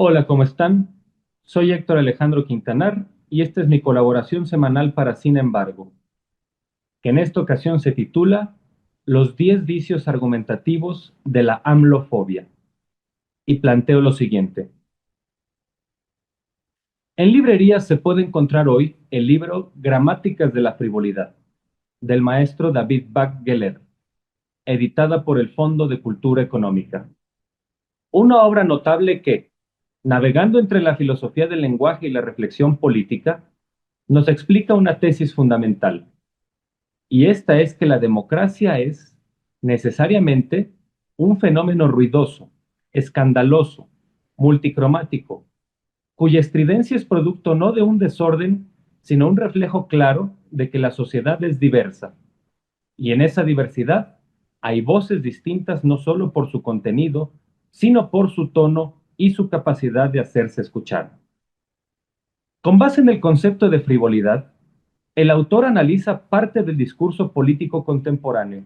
Hola, ¿cómo están? Soy Héctor Alejandro Quintanar y esta es mi colaboración semanal para Sin embargo, que en esta ocasión se titula Los 10 vicios argumentativos de la AMLOfobia. Y planteo lo siguiente. En librerías se puede encontrar hoy el libro Gramáticas de la frivolidad, del maestro David Bach-Geller, editada por el Fondo de Cultura Económica. Una obra notable que, navegando entre la filosofía del lenguaje y la reflexión política, nos explica una tesis fundamental, y esta es que la democracia es necesariamente un fenómeno ruidoso, escandaloso, multicromático, cuya estridencia es producto no de un desorden, sino un reflejo claro de que la sociedad es diversa, y en esa diversidad hay voces distintas no solo por su contenido, sino por su tono y su capacidad de hacerse escuchar. Con base en el concepto de frivolidad, el autor analiza parte del discurso político contemporáneo,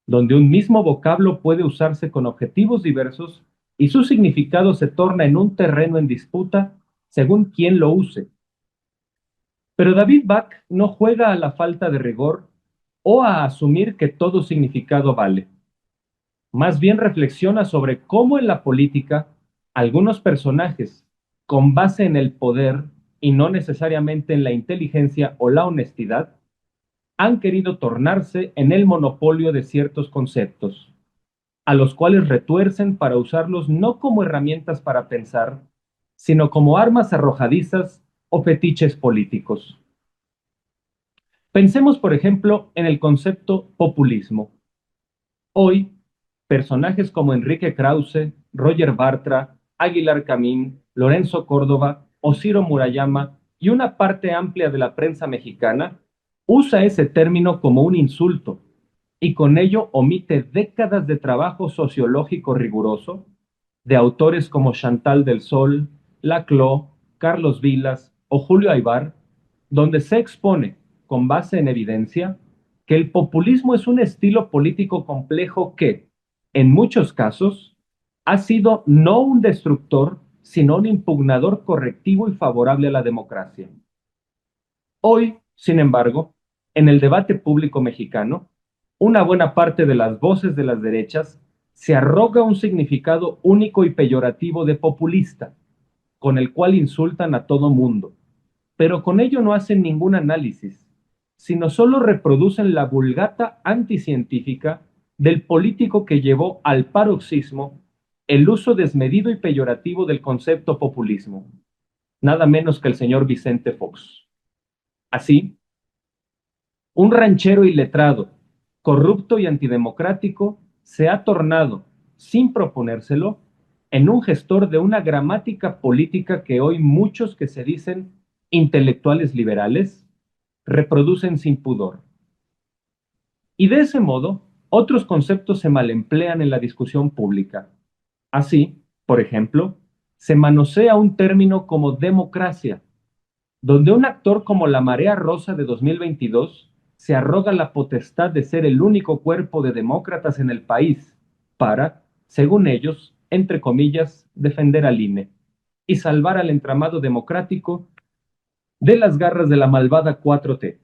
donde un mismo vocablo puede usarse con objetivos diversos y su significado se torna en un terreno en disputa según quien lo use. Pero David Bach no juega a la falta de rigor o a asumir que todo significado vale. Más bien reflexiona sobre cómo en la política algunos personajes, con base en el poder y no necesariamente en la inteligencia o la honestidad, han querido tornarse en el monopolio de ciertos conceptos, a los cuales retuercen para usarlos no como herramientas para pensar, sino como armas arrojadizas o fetiches políticos. Pensemos, por ejemplo, en el concepto populismo. Hoy, personajes como Enrique Krause, Roger Bartra, Aguilar Camín, Lorenzo Córdoba o Ciro Murayama y una parte amplia de la prensa mexicana usa ese término como un insulto y con ello omite décadas de trabajo sociológico riguroso de autores como Chantal del Sol, Laclau, Carlos Vilas o Julio Aybar, donde se expone, con base en evidencia, que el populismo es un estilo político complejo que, en muchos casos, ha sido no un destructor, sino un impugnador correctivo y favorable a la democracia. Hoy, sin embargo, en el debate público mexicano, una buena parte de las voces de las derechas se arroga un significado único y peyorativo de populista, con el cual insultan a todo mundo, pero con ello no hacen ningún análisis, sino solo reproducen la vulgata anticientífica del político que llevó al paroxismo el uso desmedido y peyorativo del concepto populismo, nada menos que el señor Vicente Fox. Así, un ranchero iletrado, corrupto y antidemocrático, se ha tornado, sin proponérselo, en un gestor de una gramática política que hoy muchos que se dicen intelectuales liberales reproducen sin pudor. Y de ese modo, otros conceptos se malemplean en la discusión pública. Así, por ejemplo, se manosea un término como democracia, donde un actor como la Marea Rosa de 2022 se arroga la potestad de ser el único cuerpo de demócratas en el país para, según ellos, entre comillas, defender al INE y salvar al entramado democrático de las garras de la malvada 4T.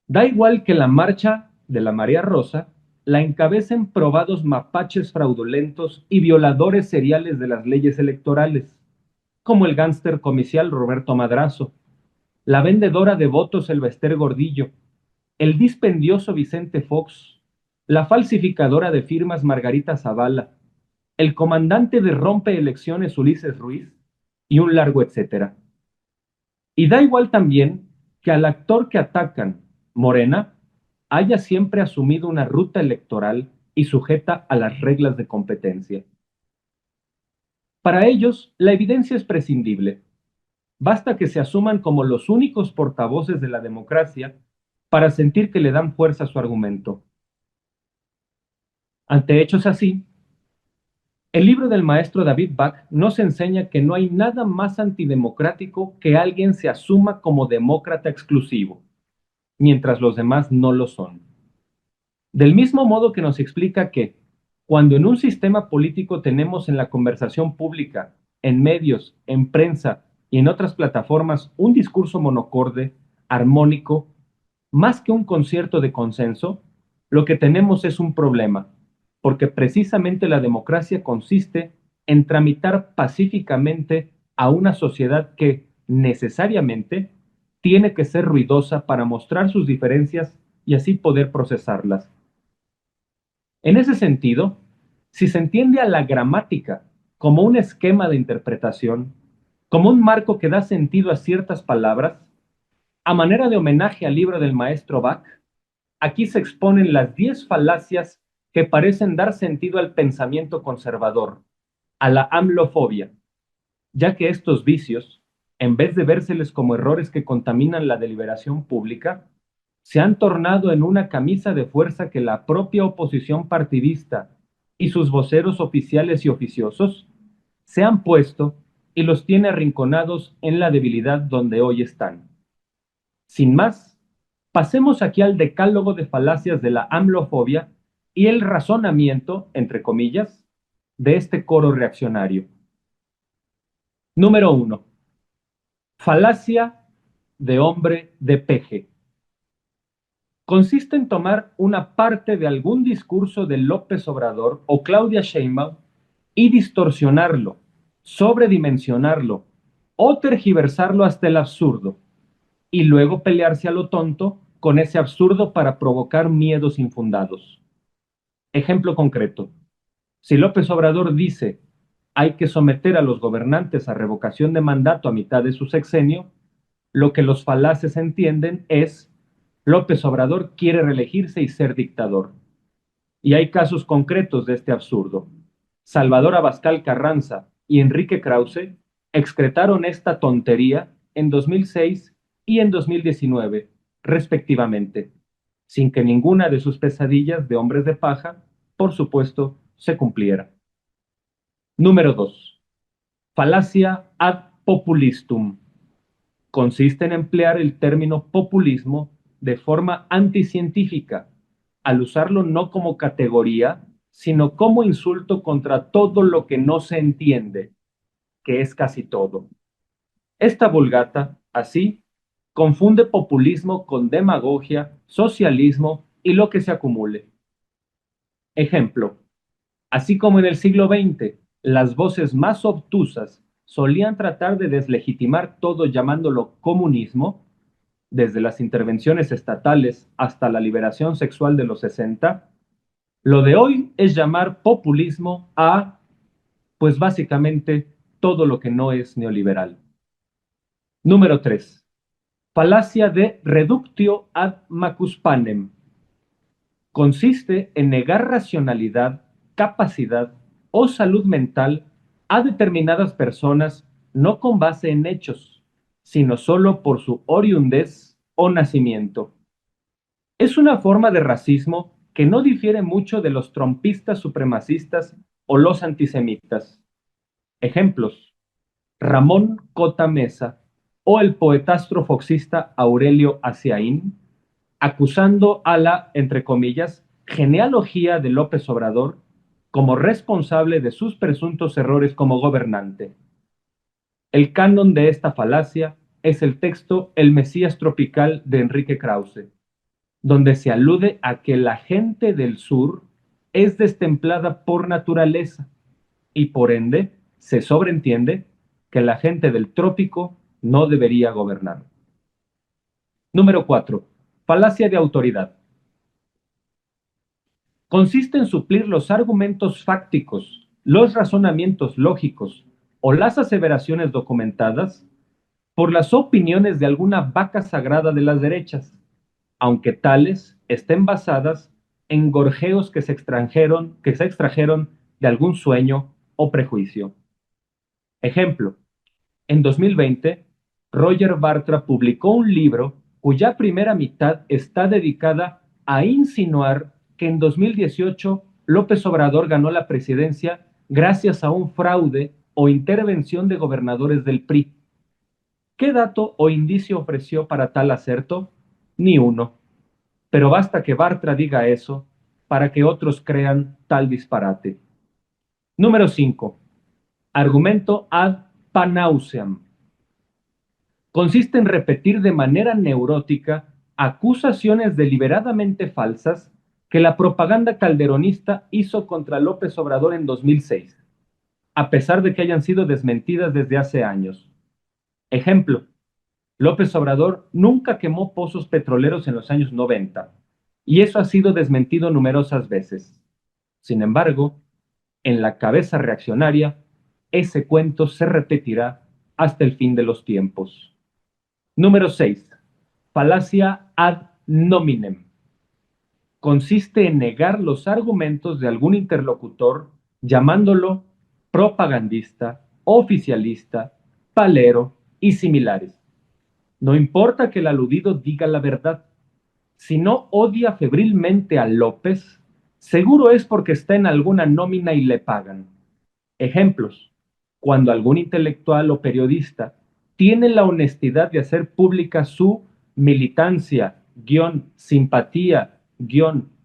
Da igual que la marcha de la Marea Rosa la encabecen probados mapaches fraudulentos y violadores seriales de las leyes electorales, como el gánster comicial Roberto Madrazo, la vendedora de votos Elvester Gordillo, el dispendioso Vicente Fox, la falsificadora de firmas Margarita Zavala, el comandante de rompe elecciones Ulises Ruiz y un largo etcétera. Y da igual también que al actor que atacan, Morena, haya siempre asumido una ruta electoral y sujeta a las reglas de competencia. Para ellos, la evidencia es prescindible. Basta que se asuman como los únicos portavoces de la democracia para sentir que le dan fuerza a su argumento. Ante hechos así, el libro del maestro David Bach nos enseña que no hay nada más antidemocrático que alguien se asuma como demócrata exclusivo, mientras los demás no lo son. Del mismo modo que nos explica que, cuando en un sistema político tenemos en la conversación pública en medios, en prensa y en otras plataformas un discurso monocorde, armónico, más que un concierto de consenso, lo que tenemos es un problema, porque precisamente la democracia consiste en tramitar pacíficamente a una sociedad que necesariamente tiene que ser ruidosa para mostrar sus diferencias y así poder procesarlas. En ese sentido, si se entiende a la gramática como un esquema de interpretación, como un marco que da sentido a ciertas palabras, a manera de homenaje al libro del maestro Bach, aquí se exponen las 10 falacias que parecen dar sentido al pensamiento conservador, a la amlofobia, ya que estos vicios, en vez de vérseles como errores que contaminan la deliberación pública, se han tornado en una camisa de fuerza que la propia oposición partidista y sus voceros oficiales y oficiosos se han puesto y los tiene arrinconados en la debilidad donde hoy están. Sin más, pasemos aquí al decálogo de falacias de la amlofobia y el razonamiento, entre comillas, de este coro reaccionario. Número 1. Falacia de hombre de peje. Consiste en tomar una parte de algún discurso de López Obrador o Claudia Sheinbaum y distorsionarlo, sobredimensionarlo o tergiversarlo hasta el absurdo, y luego pelearse a lo tonto con ese absurdo para provocar miedos infundados. Ejemplo concreto. Si López Obrador dice hay que someter a los gobernantes a revocación de mandato a mitad de su sexenio, lo que los falaces entienden es López Obrador quiere reelegirse y ser dictador. Y hay casos concretos de este absurdo. Salvador Abascal Carranza y Enrique Krause excretaron esta tontería en 2006 y en 2019, respectivamente, sin que ninguna de sus pesadillas de hombres de paja, por supuesto, se cumpliera. Número 2. Falacia ad populistum. Consiste en emplear el término populismo de forma anticientífica, al usarlo no como categoría, sino como insulto contra todo lo que no se entiende, que es casi todo. Esta vulgata, así, confunde populismo con demagogia, socialismo y lo que se acumule. Ejemplo, así como en el siglo XX, las voces más obtusas solían tratar de deslegitimar todo llamándolo comunismo, desde las intervenciones estatales hasta la liberación sexual de los 60, lo de hoy es llamar populismo a, pues básicamente, todo lo que no es neoliberal. Número 3. Falacia de reductio ad macuspanem. Consiste en negar racionalidad, capacidad o salud mental a determinadas personas no con base en hechos, sino solo por su oriundez o nacimiento. Es una forma de racismo que no difiere mucho de los trompistas supremacistas o los antisemitas. Ejemplos: Ramón Cota Mesa o el poetastro foxista Aurelio Aciaín, acusando a la, entre comillas, genealogía de López Obrador como responsable de sus presuntos errores como gobernante. El canon de esta falacia es el texto El Mesías Tropical de Enrique Krause, donde se alude a que la gente del sur es destemplada por naturaleza y por ende se sobreentiende que la gente del trópico no debería gobernar. Número 4. Falacia de autoridad. Consiste en suplir los argumentos fácticos, los razonamientos lógicos o las aseveraciones documentadas por las opiniones de alguna vaca sagrada de las derechas, aunque tales estén basadas en gorjeos que se extrajeron de algún sueño o prejuicio. Ejemplo, en 2020, Roger Bartra publicó un libro cuya primera mitad está dedicada a insinuar que en 2018 López Obrador ganó la presidencia gracias a un fraude o intervención de gobernadores del PRI. ¿Qué dato o indicio ofreció para tal acerto? Ni uno. Pero basta que Bartra diga eso para que otros crean tal disparate. Número 5. Argumento ad panauseam. Consiste en repetir de manera neurótica acusaciones deliberadamente falsas que la propaganda calderonista hizo contra López Obrador en 2006, a pesar de que hayan sido desmentidas desde hace años. Ejemplo, López Obrador nunca quemó pozos petroleros en los años 90, y eso ha sido desmentido numerosas veces. Sin embargo, en la cabeza reaccionaria, ese cuento se repetirá hasta el fin de los tiempos. Número 6. Falacia ad nominem. Consiste en negar los argumentos de algún interlocutor llamándolo propagandista, oficialista, palero y similares. No importa que el aludido diga la verdad. Si no odia febrilmente a López, seguro es porque está en alguna nómina y le pagan. Ejemplos: cuando algún intelectual o periodista tiene la honestidad de hacer pública su militancia, simpatía,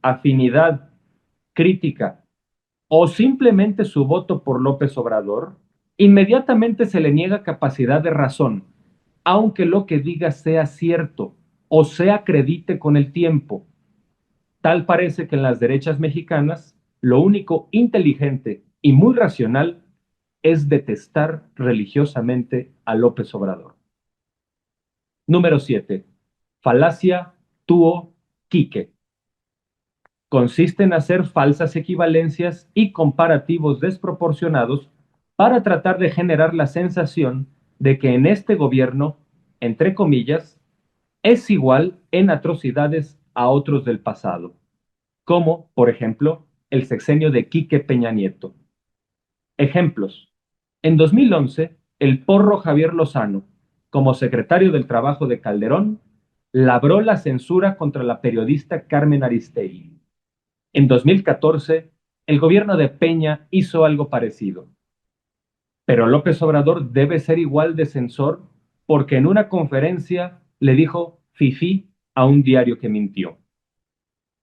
afinidad, crítica, o simplemente su voto por López Obrador, inmediatamente se le niega capacidad de razón, aunque lo que diga sea cierto o se acredite con el tiempo. Tal parece que en las derechas mexicanas lo único inteligente y muy racional es detestar religiosamente a López Obrador. Número 7. Falacia tuo quique. Consiste en hacer falsas equivalencias y comparativos desproporcionados para tratar de generar la sensación de que en este gobierno, entre comillas, es igual en atrocidades a otros del pasado, como, por ejemplo, el sexenio de Quique Peña Nieto. Ejemplos: en 2011, el porro Javier Lozano, como secretario del Trabajo de Calderón, labró la censura contra la periodista Carmen Aristegui. En 2014, el gobierno de Peña hizo algo parecido. Pero López Obrador debe ser igual de censor porque en una conferencia le dijo fifí a un diario que mintió.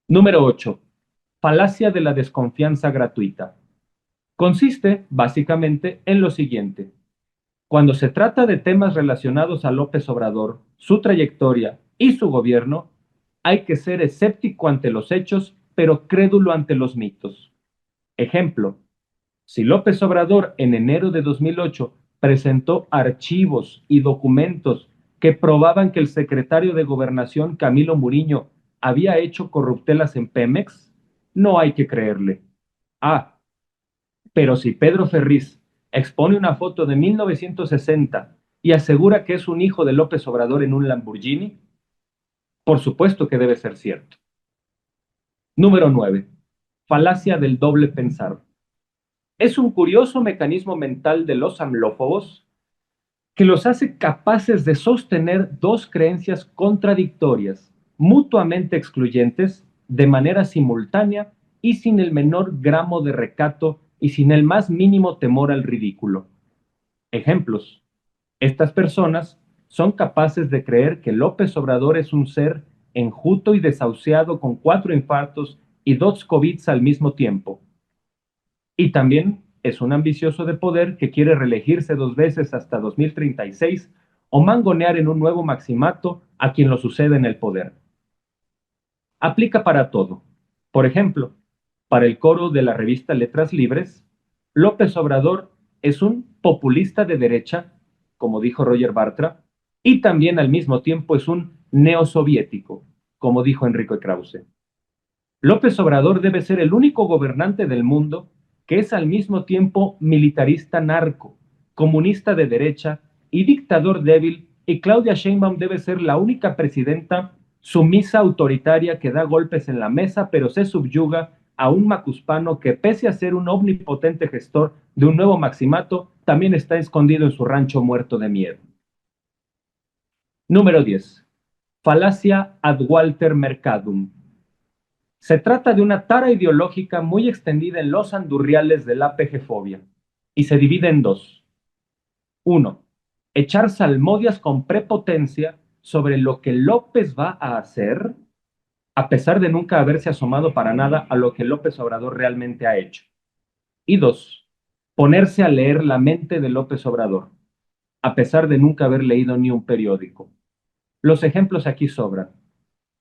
Número 8. Falacia de la desconfianza gratuita. Consiste, básicamente, en lo siguiente. Cuando se trata de temas relacionados a López Obrador, su trayectoria y su gobierno, hay que ser escéptico ante los hechos, pero crédulo ante los mitos. Ejemplo: si López Obrador en enero de 2008 presentó archivos y documentos que probaban que el secretario de Gobernación, Camilo Muriño, había hecho corruptelas en Pemex, no hay que creerle. Ah, pero si Pedro Ferriz expone una foto de 1960 y asegura que es un hijo de López Obrador en un Lamborghini, por supuesto que debe ser cierto. Número 9. Falacia del doble pensar. Es un curioso mecanismo mental de los amlófobos que los hace capaces de sostener dos creencias contradictorias, mutuamente excluyentes, de manera simultánea y sin el menor gramo de recato y sin el más mínimo temor al ridículo. Ejemplos: estas personas son capaces de creer que López Obrador es un ser enjuto y desahuciado con 4 infartos y 2 COVIDs al mismo tiempo. Y también es un ambicioso de poder que quiere reelegirse 2 veces hasta 2036 o mangonear en un nuevo maximato a quien lo suceda en el poder. Aplica para todo. Por ejemplo, para el coro de la revista Letras Libres, López Obrador es un populista de derecha, como dijo Roger Bartra, y también al mismo tiempo es un neosoviético, como dijo Enrique Krause. López Obrador debe ser el único gobernante del mundo que es al mismo tiempo militarista narco, comunista de derecha y dictador débil, y Claudia Sheinbaum debe ser la única presidenta sumisa autoritaria que da golpes en la mesa pero se subyuga a un macuspano que, pese a ser un omnipotente gestor de un nuevo maximato, también está escondido en su rancho muerto de miedo. Número 10. Falacia ad Walter Mercadum. Se trata de una tara ideológica muy extendida en los andurriales de la PG-fobia y se divide en dos. Uno, echar salmodias con prepotencia sobre lo que López va a hacer, a pesar de nunca haberse asomado para nada a lo que López Obrador realmente ha hecho. Y dos, ponerse a leer la mente de López Obrador, a pesar de nunca haber leído ni un periódico. Los ejemplos aquí sobran.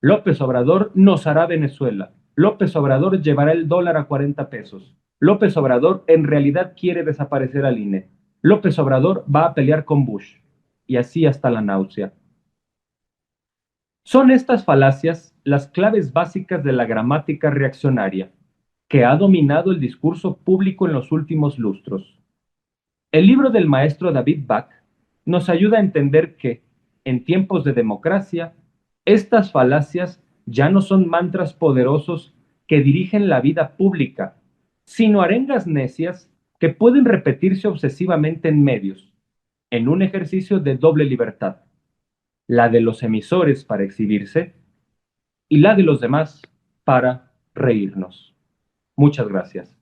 López Obrador nos hará Venezuela. López Obrador llevará el dólar a 40 pesos. López Obrador en realidad quiere desaparecer al INE. López Obrador va a pelear con Bush. Y así hasta la náusea. Son estas falacias las claves básicas de la gramática reaccionaria, que ha dominado el discurso público en los últimos lustros. El libro del maestro David Bach nos ayuda a entender que, en tiempos de democracia, estas falacias ya no son mantras poderosos que dirigen la vida pública, sino arengas necias que pueden repetirse obsesivamente en medios, en un ejercicio de doble libertad, la de los emisores para exhibirse y la de los demás para reírnos. Muchas gracias.